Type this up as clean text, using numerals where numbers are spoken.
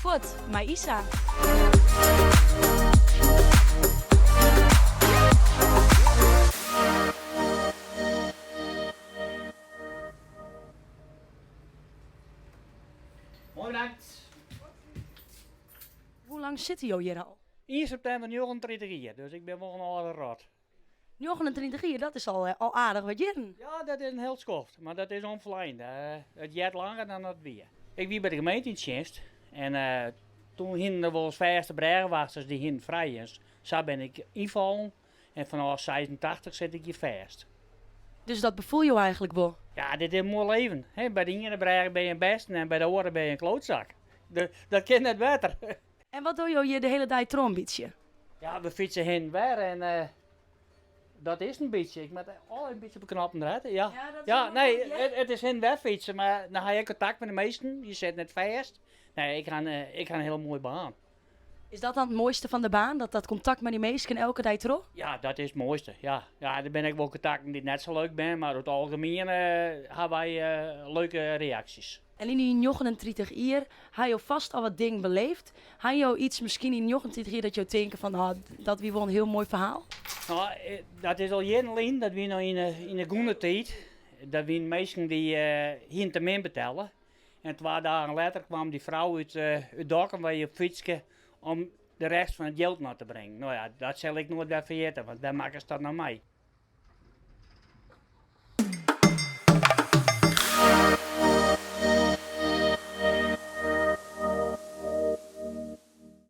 voort met Isa. Mooi bedankt. Hoe lang zitten jullie hier al? 1 september 39 jaar, dus ik ben wel een oude rot. 29 jaar, dat is al aardig wat jaren. Ja, dat is een heel schoft, maar dat is onverlijnd. Het jaar langer dan dat weer. Ik wie bij de gemeente in dienst en toen hingen er wel eens 50 bergwachters die hingen vrij is. Zo ben ik invallen en vanaf 86 zit ik hier vast. Dus dat bevoel je eigenlijk wel. Ja, dit is een mooi leven. Hè? Bij de ene berg ben je een beste en bij de andere ben je een klootzak. Dat kan net beter. En wat doe je hier de hele dag trombitje? Ja, we fietsen heen en weer en dat is een beetje. Ik moet al een beetje beknappen eruit. Ja, ja nee, het is heen en weer fietsen, maar dan ga je contact met de meesten. Je zit net vast. Nee, ik ga een heel mooi baan. Is dat dan het mooiste van de baan? Dat contact met die meesten elke dag terug? Ja, dat is het mooiste. Ja, dan ben ik wel contacten die net zo leuk ben, maar over het algemeen hebben wij leuke reacties. En in die 39 jaar, heb je vast al wat dingen beleefd? Heb je iets misschien in 29 jaar dat je denkt van, dat wie wel een heel mooi verhaal? Nou, dat is al jarenlang, dat we nog in de goede tijd, dat we mensen die hier te min betalen. En 2 dagen later kwam die vrouw uit Dokkum waar je op fietsje om de rest van het geld naar te brengen. Nou ja, dat zal ik nooit weer vergeten, want daar maken ze dat naar mij.